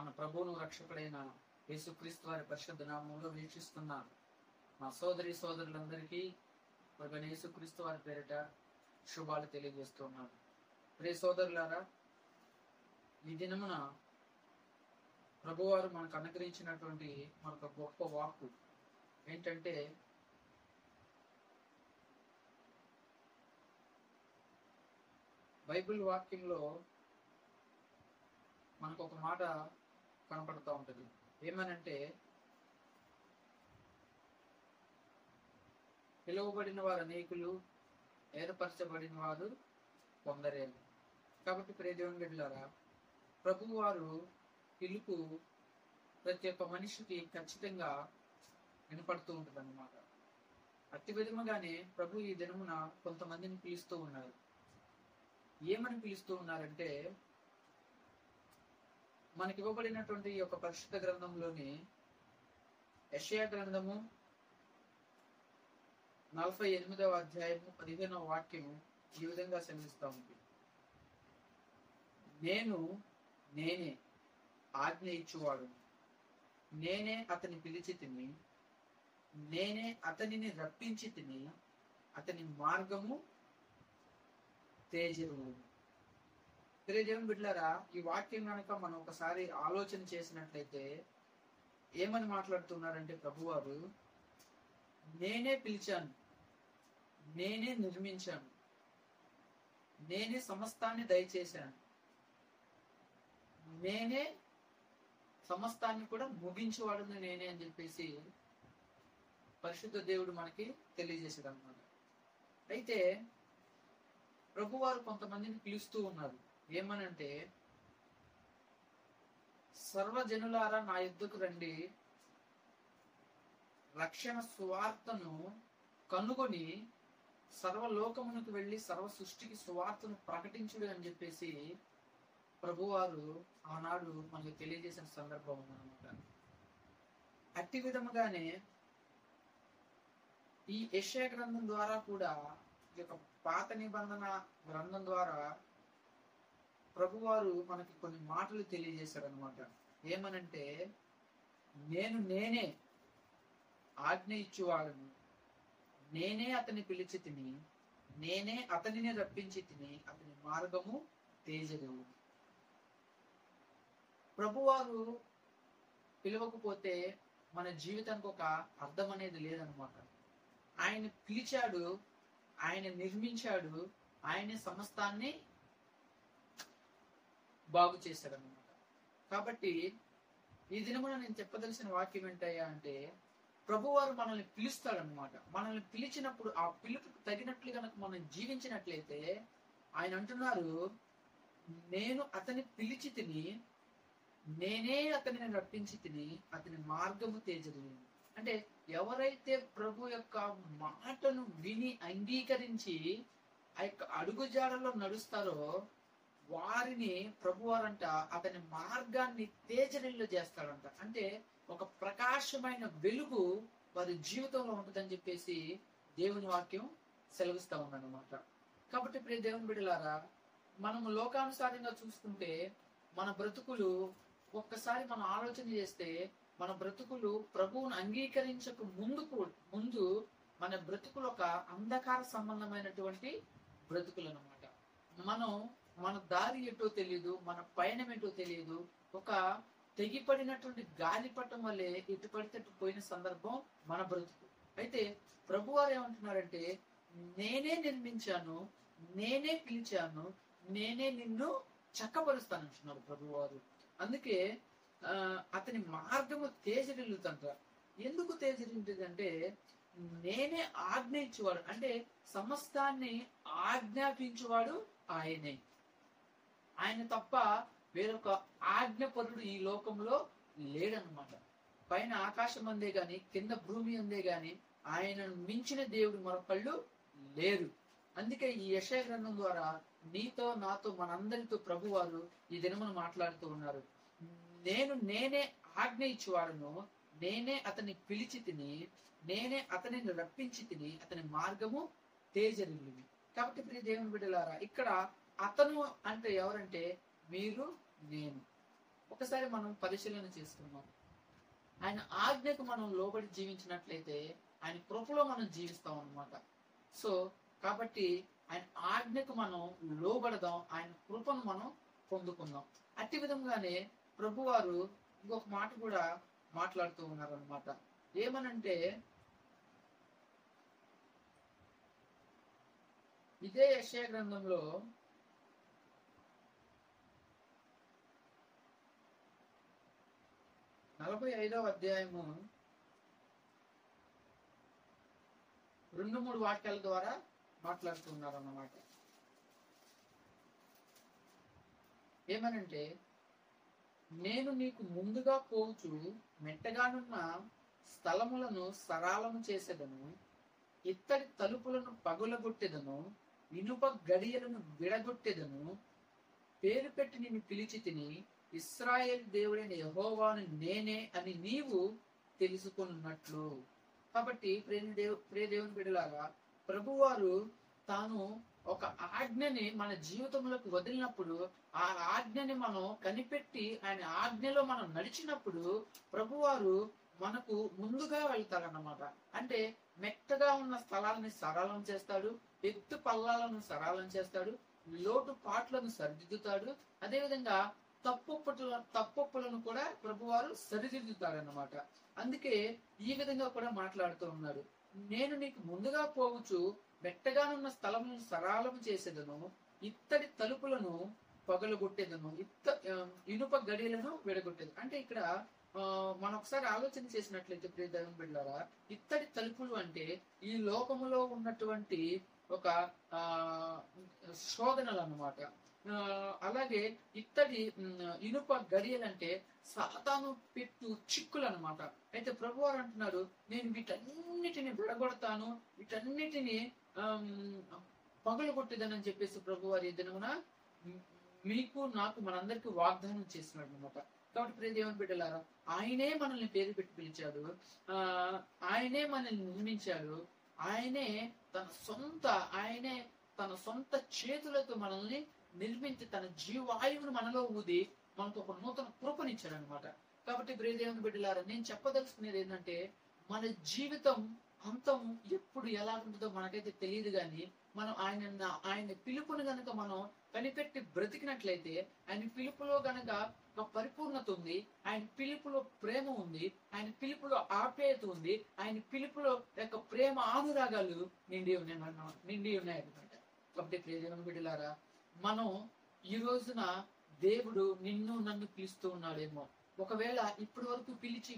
మన ప్రభువును రక్షకుడైన యేసుక్రీస్తు వారి పరిశుద్ధ నామములో వీక్షిస్తున్న మా సోదరి సోదరులందరికీ ప్రభువైన యేసుక్రీస్తు వారి పేరిట శుభాలు తెలియజేస్తున్నాను. ప్రియ సోదరులారా, ఈ దినమున ప్రభువారు మనకు అనుగ్రహించినటువంటి మనకు గొప్ప వాక్కు ఏంటంటే, బైబిల్ వాక్యంలో మనకు ఒక మాట కనపడుతూ ఉంటుంది. ఏమనంటే, పిలువబడిన వారు అనేకులు, ఏర్పరచబడిన వారు కొందరే. కాబట్టి ప్రియ దేవుని బిడ్డలారా, ప్రభు వారు పిలుపు ప్రతి ఒక్క మనిషికి ఖచ్చితంగా వినపడుతూ ఉంటుంది అన్నమాట. అట్టి విధముగానే ప్రభు ఈ దినమున కొంతమందిని పిలుస్తూ ఉన్నారు. ఏమని పిలుస్తూ ఉన్నారంటే, మనకి ఇవ్వబడినటువంటి ఈ యొక్క పరిశుద్ధ గ్రంథంలోని యెషయా గ్రంథము 48వ అధ్యాయము 15వ వాక్యము ఈ విధంగా సెలవిస్తూ ఉంది. నేనే ఆజ్ఞ ఇచ్చువాడు, నేనే అతని పిలిచి తిని, నేనే అతనిని రప్పించి తిని, అతని మార్గము తేజరువు. దేవుని బిడ్డలారా, ఈ వాక్యం కనుక మనం ఒకసారి ఆలోచన చేసినట్లయితే ఏమని మాట్లాడుతున్నారంటే, ప్రభువారు నేనే పిలిచాను, నేనే నిర్మించాను, నేనే సమస్తాన్ని దయచేశాను, నేనే సమస్తాన్ని కూడా ముగించేవాడును నేనే అని చెప్పేసి పరిశుద్ధ దేవుడు మనకి తెలియజేసాడు అన్నమాట. అయితే ప్రభువారు కొంతమందిని పిలుస్తూ ఉన్నారు. ఏమనంటే, సర్వజనులారా నా యుద్ధకు రండి, రక్షణ సువార్తను కనుగొని సర్వలోకమునకు వెళ్ళి సర్వ సృష్టికి సువార్తను ప్రకటించుడు అని చెప్పేసి ప్రభువారు ఆనాడు మనకు తెలియజేసిన సందర్భం ఉందన్నమాట. అట్టి విధముగానే ఈ యెషయా గ్రంథం ద్వారా కూడా, ఈ యొక్క పాత నిబంధన గ్రంథం ద్వారా ప్రభువారు మనకి కొన్ని మాటలు తెలియజేశారు అనమాట. ఏమనంటే, నేనే ఆజ్ఞ ఇచ్చువాడును, నేనే అతన్ని పిలిచి తిని, నేనే అతనిని రప్పించి తిని, అతని మార్గము తేజరువు. ప్రభువారు పిలవకపోతే మన జీవితానికి ఒక అర్థం అనేది లేదనమాట. ఆయన పిలిచాడు, ఆయన నిర్మించాడు, ఆయన సమస్తాన్ని బాగు చేశాడు అనమాట. కాబట్టి ఈ దినమున నేను చెప్పదలసిన వాక్యం ఏంటయ్యా అంటే, ప్రభువారు మనల్ని పిలుస్తాడనమాట. మనల్ని పిలిచినప్పుడు ఆ పిలుపుకు తగినట్లు కనుక మనం జీవించినట్లయితే ఆయన అంటున్నారు, నేను అతని పిలిచి తిని, నేనే అతనిని రప్పించి తిని, అతని మార్గము తేజరువు. అంటే ఎవరైతే ప్రభు యొక్క మాటను విని అంగీకరించి ఆ యొక్క అడుగుజాడలో నడుస్తారో వారిని ప్రభువారంట అతని మార్గాన్ని తేజరిల్లు చేస్తాడంట. అంటే ఒక ప్రకాశమైన వెలుగు వారి జీవితంలో ఉంటుందని చెప్పేసి దేవుని వాక్యం సెలవిస్తా ఉందన్నమాట. కాబట్టి ప్రియ దేవుని బిడ్డలారా, మనము లోకానుసారంగా చూసుకుంటే మన బ్రతుకులు ఒక్కసారి మనం ఆలోచన చేస్తే, మన బ్రతుకులు ప్రభువును అంగీకరించక ముందు మన బ్రతుకులు ఒక అంధకార సంబంధమైనటువంటి బ్రతుకులు అన్నమాట. మన దారి ఎటో తెలియదు, మన పయనం ఎటో తెలియదు. ఒక తెగిపడినటువంటి గాలిపటం వల్లే ఎటు పడితే అటు పోయిన సందర్భం మన బ్రతుకు. అయితే ప్రభువారు ఏమంటున్నారంటే, నేనే నిర్మించాను, నేనే పిలిచాను, నేనే నిన్ను చక్కపరుస్తానంటున్నారు ప్రభువారు. అందుకే అతని మార్గము తేజరిల్లుతంట. ఎందుకు తేజరిల్లుతుందంటే, నేనే ఆజ్ఞ ఇచ్చేవాడు, అంటే సమస్తాన్ని ఆజ్ఞాపించేవాడు ఆయనే. ఆయన తప్ప వేరొక ఆజ్ఞపరుడు ఈ లోకంలో లేడనమాట. పైన ఆకాశం అందే గాని, కింద భూమి అందే గాని ఆయనను మించిన దేవుడు మరొకళ్ళు లేరు. అందుకే ఈ యెషయా గ్రంథం ద్వారా నీతో నాతో మనందరితో ప్రభువారు ఈ దినమును మాట్లాడుతూ ఉన్నారు. నేనే ఆజ్ఞ ఇచ్చేవాడును, నేనే అతన్ని పిలిచి తిని, నేనే అతనిని రప్పించి తిని, అతని మార్గము తేజరిల్లువి. కాబట్టి ప్రియ దేవుని బిడ్డలారా, ఇక్కడ అతను అంటే ఎవరంటే మీరు, నేను. ఒకసారి మనం పరిశీలన చేసుకున్నాం. ఆయన ఆజ్ఞకు మనం లోబడి జీవించినట్లయితే ఆయన కృపలో మనం జీవిస్తాం అన్నమాట. సో కాబట్టి ఆయన ఆజ్ఞకు మనం లోబడదాం, ఆయన కృపను మనం పొందుకుందాం. అట్టి విధంగానే ప్రభువారు ఇంకొక మాట కూడా మాట్లాడుతూ ఉన్నారు అనమాట. ఏమనంటే ఇదే యెషయా గ్రంథంలో 45వ అధ్యాయము 2-3 వాక్యాల ద్వారా మాట్లాడుతున్నారు అన్నమాట. ఏమనంటే, నేను నీకు ముందుగా పోవచ్చు మెట్టగానున్న స్థలములను సరాలము చేసేదను, ఇత్తడి తలుపులను పగులగొట్టెదను, ఇనుప గడియలను విడగొట్టెదను, పేరు పెట్టి నిన్ను పిలిచి తిని ఇశ్రాయేలు దేవుడైన యెహోవాను నేనే అని నీవు తెలుసుకున్నట్లు. కాబట్టి ప్రియ దేవుని బిడ్డలారా, ప్రభువారు తాను ఒక ఆజ్ఞని మన జీవితంలోకి వదిలినప్పుడు, ఆ ఆజ్ఞని మనం కనిపెట్టి ఆయన ఆజ్ఞలో మనం నడిచినప్పుడు ప్రభువారు మనకు ముందుగా వెళ్తారన్నమాట. అంటే మెత్తగా ఉన్న స్థలాలని సరళం చేస్తాడు, ఎత్తు పల్లాలను సరళం చేస్తాడు, లోటు పాట్లను సరిదిద్దుతాడు. అదేవిధంగా తప్పొప్పులను కూడా ప్రభువారు సరిదిద్దుతాడన్నమాట. అందుకే ఈ విధంగా కూడా మాట్లాడుతూ ఉన్నాడు. నేను నీకు ముందుగా పోవచ్చు మెట్టగానున్న స్థలములను సరాలము చేసేదను, ఇత్తడి తలుపులను పగలగొట్టేదను, ఇనుప గడియలను విడగొట్టేది. అంటే ఇక్కడ మనం ఒకసారి ఆలోచన చేసినట్లయితే ప్రియ దేవుని బిడ్డలారా, ఇత్తడి తలుపులు అంటే ఈ లోకములో ఉన్నటువంటి ఒక శోధనలు అన్నమాట. అలాగే ఇత్తడి ఇనుప గడియలంటే సాతాను పెట్టు చిక్కులు అనమాట. అయితే ప్రభువారు అంటున్నారు, నేను వీటన్నిటిని విడగొడతాను, వీటన్నిటిని పగలగొట్టేదనని చెప్పేసి ప్రభువారు ఈ దినమున మీకు నాకు మనందరికి వాగ్దానం చేస్తున్నాడు అనమాట. కాబట్టి ప్రియ దేవుని బిడ్డలారా, ఆయనే మనల్ని పేరు పెట్టి పిలిచాడు, ఆయనే మనల్ని నిర్మించాడు, ఆయనే తన సొంత చేతులతో మనల్ని నిర్మించి తన జీవాయువును మనలో ఊది మనకు ఒక నూతన కృపనిచ్చాడు అనమాట. కాబట్టి ప్రియ దేవుని బిడ్డలారా, నేను చెప్పదలుచుకునేది ఏంటంటే, మన జీవితం అంతం ఎప్పుడు ఎలా ఉంటుందో మనకైతే తెలియదు, కానీ మనం ఆయన పిలుపుని గనక మనం కనిపెట్టి బ్రతికినట్లయితే, ఆయన పిలుపులో గనక ఒక పరిపూర్ణత ఉంది, ఆయన పిలుపులో ప్రేమ ఉంది, ఆయన పిలుపులో ఆప్యాయత ఉంది, ఆయన పిలుపులో యొక్క ప్రేమ ఆనురాగాలు నిండి ఉన్నాయి అనమాట. కాబట్టి ప్రియ దేవుని బిడ్డలారా, మనం ఈ రోజున దేవుడు నిన్ను నన్ను పిలుస్తూ ఉన్నాడేమో. ఒకవేళ ఇప్పటి వరకు పిలిచి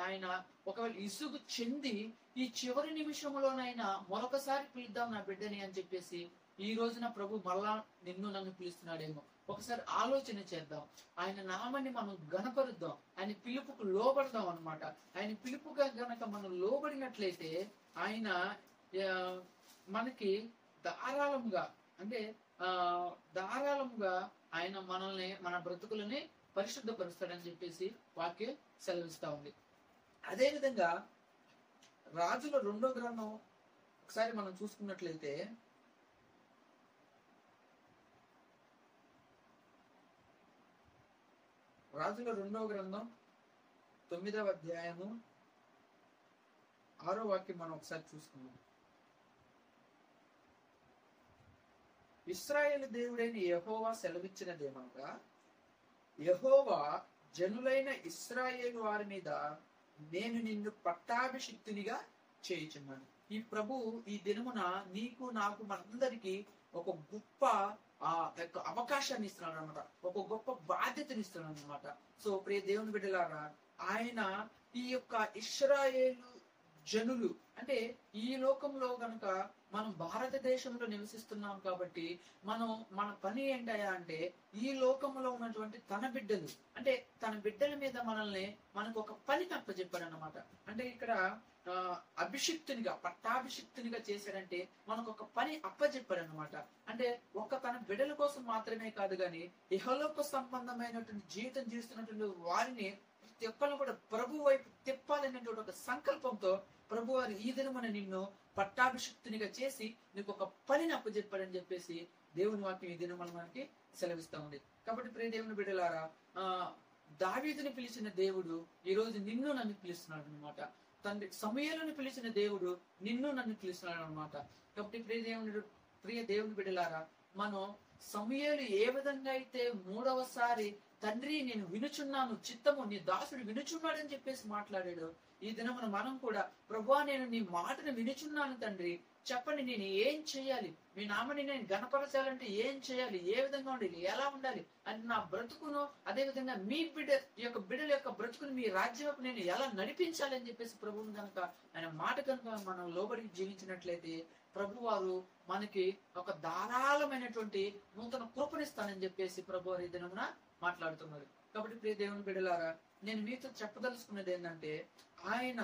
ఆయన ఒకవేళ ఇసుగు చెంది ఈ చివరి నిమిషంలోనైనా మరొకసారి పిలుద్దాం నా బిడ్డని అని చెప్పేసి ఈ రోజున ప్రభు మళ్ళా నిన్ను నన్ను పిలుస్తున్నాడేమో. ఒకసారి ఆలోచన చేద్దాం, ఆయన నామాన్ని మనం గణపరుద్దాం, ఆయన పిలుపుకు లోబడదాం అన్నమాట. ఆయన పిలుపుగా గనక మనం లోబడినట్లయితే ఆయన మనకి ధారాళంగా ఆయన మనల్ని మన బ్రతుకులని పరిశుద్ధపరుస్తాడని చెప్పేసి వాక్యం సెలవిస్తా ఉంది. అదే విధంగా రాజుల 2వ గ్రంథం ఒకసారి మనం చూసుకున్నట్లయితే, రాజుల 2వ గ్రంథం 9వ అధ్యాయము 6వ వాక్యం మనం ఒకసారి చూసుకుందాం. ఇశ్రాయేలు దేవుడైన యెహోవా సెలవిచ్చినదేమనగా, యెహోవా జనులైన ఇశ్రాయేలు వారి మీద నేను నిన్ను పట్టాభిషిక్తునిగా చేయుచున్నాను. ఈ ప్రభు ఈ దినమున నీకు నాకు మనందరికి ఒక గొప్ప అవకాశాన్ని ఇస్తున్నాడు అనమాట, ఒక గొప్ప బాధ్యతని ఇస్తున్నాడు అనమాట. సో ప్రియ దేవుని బిడ్డలారా, ఆయన ఈ యొక్క ఇశ్రాయేలు జనులు అంటే ఈ లోకంలో గనక మనం భారతదేశంలో నివసిస్తున్నాం కాబట్టి మన పని ఏంటయా అంటే, ఈ లోకంలో ఉన్నటువంటి తన బిడ్డలు అంటే తన బిడ్డల మీద మనకు ఒక పని అప్పచెప్పాడు అన్నమాట. అంటే ఇక్కడ పట్టాభిషిక్తునిగా చేశాడంటే మనకు ఒక పని అప్పచెప్పాడు అనమాట. అంటే తన బిడ్డల కోసం మాత్రమే కాదు, కానీ ఇహలోక సంబంధమైనటువంటి జీవితం జీవిస్తున్నటువంటి వారిని ప్రతి ఒక్కరిని కూడా ప్రభు వైపు తిప్పాలనేటువంటి ఒక సంకల్పంతో ప్రభు వారు ఈ దినమున నిన్ను పట్టాభిషిక్తునిగా చేసి నీకు ఒక పనిని అప్పచెప్పాడని చెప్పేసి దేవుని వాక్యం ఈ దినం మనకి సెలవిస్తా ఉంది. కాబట్టి ప్రియ దేవుని బిడ్డలారా, ఆ దావీదుని పిలిచిన దేవుడు ఈ రోజు నిన్ను నన్ను పిలుస్తున్నాడు అనమాట. తండ్రి సమూయేలుని పిలిచిన దేవుడు నిన్ను నన్ను పిలుస్తున్నాడు అనమాట. కాబట్టి ప్రియ దేవుని బిడ్డలారా, మనం సమూయేలు ఏ విధంగా అయితే 3వసారి తండ్రి నేను వినుచున్నాను, చిత్తము నీ దాసుడు వినుచున్నాడని చెప్పేసి మాట్లాడాడు, ఈ దినమున మనం కూడా ప్రభువా నేను నీ మాటను వినుచున్నాను తండ్రి, చెప్పండి నేను ఏం చేయాలి, మీ నామని నేను గణపరచాలంటే ఏం చేయాలి, ఏ విధంగా ఉండాలి, ఎలా ఉండాలి అని నా బ్రతుకును, అదే విధంగా మీ బిడ్డల యొక్క బ్రతుకును మీ రాజ్యం నేను ఎలా నడిపించాలి అని చెప్పేసి ప్రభువుని కనుక ఆయన మాట కనుక మనం లోబడి జీవించినట్లయితే ప్రభువారు మనకి ఒక ధారాళమైనటువంటి నూతన కృపనిస్తానని చెప్పేసి ప్రభు వారి దినమున మాట్లాడుతున్నారు. కాబట్టి ప్రియ దేవుని బిడ్డలారా, నేను మీతో చెప్పదలుచుకున్నది ఏంటంటే, ఆయన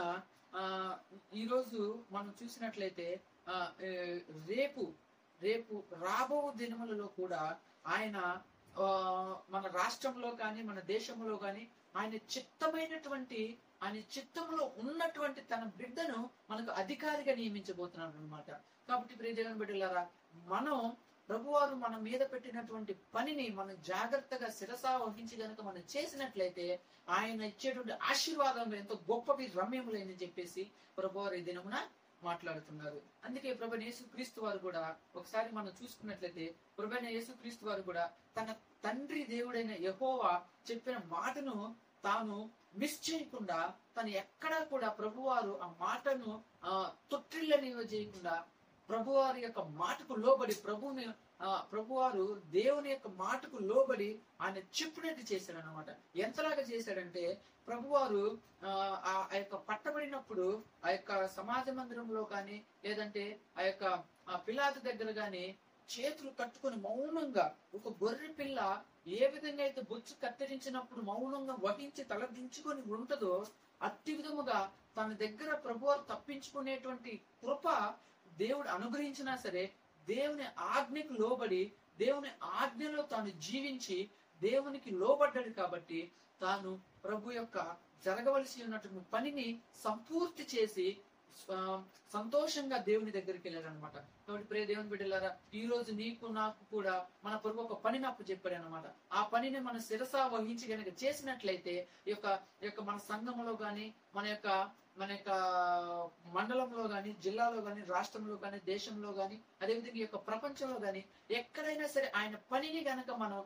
ఈరోజు మనం చూసినట్లయితే రేపు రాబో దినములలో కూడా ఆయన మన రాష్ట్రంలో కానీ మన దేశంలో కానీ ఆయన చిత్తంలో ఉన్నటువంటి తన బిడ్డను మనకు అధికారిగా నియమించబోతున్నాడు అనమాట. కాబట్టి ప్రియ దేవుని బిడ్డలారా, మనం ప్రభువారు మన మీద పెట్టినటువంటి పనిని మనం జాగ్రత్తగా శిరసా వహించి గనుక మనం చేసినట్లయితే ఆయన ఇచ్చేటువంటి ఆశీర్వాదం ఎంతో గొప్పవి రమ్యములని చెప్పేసి ప్రభువారు ఈ దినమున మాట్లాడుతున్నారు. అందుకే ప్రభువైన యేసుక్రీస్తు వారు కూడా ఒకసారి మనం చూసుకున్నట్లయితే ప్రభువైన యేసుక్రీస్తు వారు కూడా తన తండ్రి దేవుడైన యెహోవా చెప్పిన మాటను తాను మిస్ చేయకుండా, తను ఎక్కడా కూడా ప్రభువారు ఆ మాటను తొట్టిల్లనివ చేయకుండా ప్రభువారి యొక్క మాటకు లోబడి ప్రభువారు దేవుని యొక్క మాటకు లోబడి ఆయన చెప్పినట్టు చేశాడు అనమాట. ఎంతలాగా చేశాడంటే, ప్రభువారు ఆ యొక్క పట్టబడినప్పుడు ఆ యొక్క సమాజ మందిరంలో కానీ లేదంటే ఆ యొక్క పిలాతు దగ్గర గాని చేతులు కట్టుకుని మౌనంగా, ఒక గొర్రె పిల్ల ఏ విధంగా అయితే బొచ్చు కత్తిరించినప్పుడు మౌనంగా వహించి తలదించుకొని ఉంటుందో అట్టి విధముగా తన దగ్గర ప్రభువారు తప్పించుకునేటువంటి కృప దేవుడు అనుగ్రహించినా సరే దేవుని ఆజ్ఞకు లోబడి దేవుని ఆజ్ఞలో తాను జీవించి దేవునికి లోబడ్డాడు. కాబట్టి తాను ప్రభు యొక్క జరగవలసి ఉన్నటువంటి పనిని సంపూర్తి చేసి సంతోషంగా దేవుని దగ్గరికి వెళ్ళాడు అనమాట. కాబట్టి ప్రియ దేవుని బిడ్డలారా, ఈ రోజు నీకు నాకు కూడా మన ప్రభు ఒక పనిని అప్పు చెప్పాడు అనమాట. ఆ పనిని మన శిరసా వహించి కనుక చేసినట్లయితే ఈ యొక్క మన సంఘంలో గాని మన యొక్క మండలంలో గాని, జిల్లాలో గాని, రాష్ట్రంలో గాని, దేశంలో గాని, అదేవిధంగా ఈ యొక్క ప్రపంచంలో గాని ఎక్కడైనా సరే ఆయన పనిని గనక మనం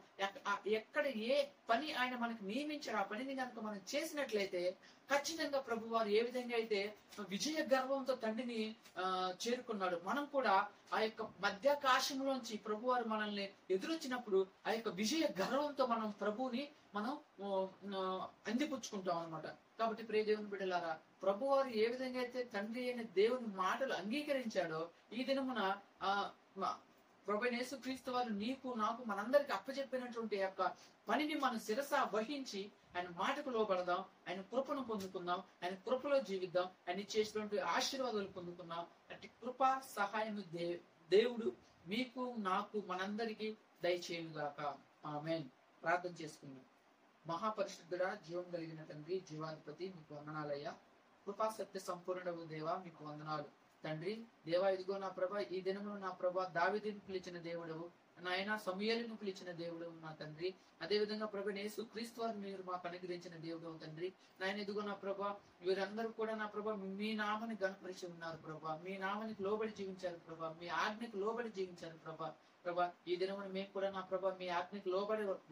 ఎక్కడ ఏ పని ఆయన మనకు నియమించారు ఆ పనిని గనక మనం చేసినట్లయితే ఖచ్చితంగా ప్రభు వారు ఏ విధంగా అయితే విజయ గర్వంతో తండ్రిని చేరుకున్నాడు, మనం కూడా ఆ యొక్క మధ్యాకాశంలోంచి ప్రభు వారు మనల్ని ఎదురొచ్చినప్పుడు ఆ యొక్క విజయ గర్వంతో మనం ప్రభువుని మనం అందిపుచ్చుకుంటాం అనమాట. కాబట్టి ప్రియ దేవుని బిడ్డలారా, ప్రభు వారు ఏ విధంగా అయితే తండ్రి అయిన దేవుని మాటలు అంగీకరించాడో ఈ దినమున ప్రభువైన యేసుక్రీస్తు వారు నీకు నాకు మనందరికి అప్పచెప్పినటువంటి యొక్క పనిని మనం శిరసా వహించి ఆయన మాటకు లోబడదాం, ఆయన కృపను పొందుకుందాం, ఆయన కృపలో జీవిద్దాం, ఆయన చేసినటువంటి ఆశీర్వాదాలు పొందుకుందాం. అట్టి కృప సహాయం దేవుడు మీకు నాకు మనందరికి దయచేయుగాక. ఆమేన్. ప్రార్థన చేసుకుందాం. మహాపరిశుద్ధుడా, జీవం కలిగిన తండ్రి, జీవాధిపతి, మీకు వందనాలయ్యా. కృపా సత్య సంపూర్ణవు దేవా, మీకు వందనాలు తండ్రి. దేవా, ఇదిగో నా ప్రభా, ఈ దినమును నా ప్రభా దావీదుని పిలిచిన దేవుడవు, నాయన సమూయేలును పిలిచిన దేవుడు నా తండ్రి. అదే విధంగా ప్రభు యేసుక్రీస్తు వారు మీరు మాకు అనుగ్రహించిన దేవుడు తండ్రి. నాయన ఇదిగో నా ప్రభా, వీరందరూ కూడా నా ప్రభా మీ నామని గణపరిచి ఉన్నారు ప్రభా, మీ నామానికి లోబడి జీవించారు ప్రభా, మీ ఆజ్ఞకు లోబడి జీవించారు ప్రభా. ప్రభా, ఈ దినమున మేము కూడా నా ప్రభా మీ ఆజ్ఞకు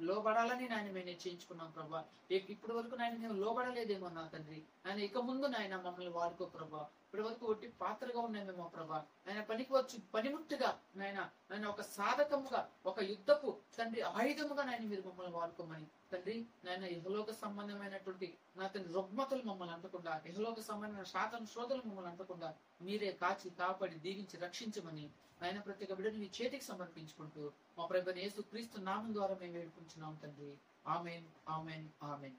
లోబడాలని నాయన మేము నిశ్చయించుకున్నాం ప్రభా. ఇప్పటి వరకు నాయన మేము లోబడలేదేమో నా తండ్రి, ఆయన ఇక ముందు నాయన మమ్మల్ని వాడుకో ప్రభా. ఇప్పటి వరకు ఒట్టి పాత్రగా ఉన్నామేమో ప్రభా, ఆయన పనికి వచ్చు పనిముట్టుగా నాయన ఒక సాధకముగా, ఒక యుద్ధపు తండ్రి ఆయుధముగా నాయన మీరు మమ్మల్ని వాడుకోమని తండ్రి. నాయన ఇహలోక సంబంధమైనటువంటి నా తండ్రి రుగ్మతలు మమ్మల్ని అంటకుండా, ఇహలోక సంబంధమైన శాతం శోధలు మమ్మల్ని అంటకుండా మీరే కాచి కాపాడి దీవించి రక్షించమని ఆయన ప్రతి ఒక్క బిడ్డను మీ చేతికి సమర్పించుకుంటూ మా ప్రభువైన యేసుక్రీస్తు నామం ద్వారా మేము వేడుకుంటున్నాం తండ్రి. ఆమేన్, ఆమేన్, ఆమేన్.